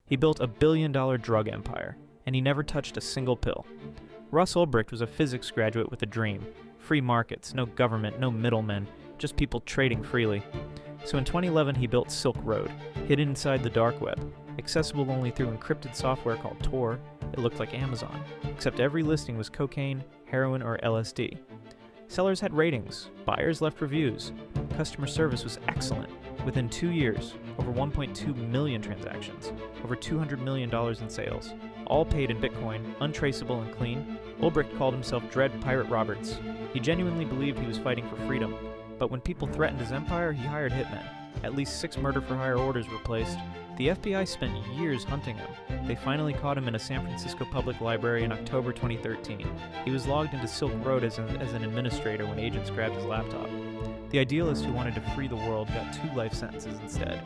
He built a billion-dollar drug empire, and he never touched a single pill. Russ Ulbricht was a physics graduate with a dream. Free markets, no government, no middlemen, just people trading freely. So in 2011 he built Silk Road, hidden inside the dark web, accessible only through encrypted software called Tor. It looked like Amazon, except every listing was cocaine, heroin, or LSD. Sellers had ratings, buyers left reviews, customer service was excellent. Within 2 years, over 1.2 million transactions, over $200 million in sales, all paid in Bitcoin, untraceable and clean. Ulbricht called himself Dread Pirate Roberts. He genuinely believed he was fighting for freedom, but when people threatened his empire, he hired hitmen. At least 6 murder-for-hire orders were placed. The FBI spent years hunting him. They finally caught him in a San Francisco public library in October 2013. He was logged into Silk Road as an administrator when agents grabbed his laptop. The idealist who wanted to free the world got 2 life sentences instead.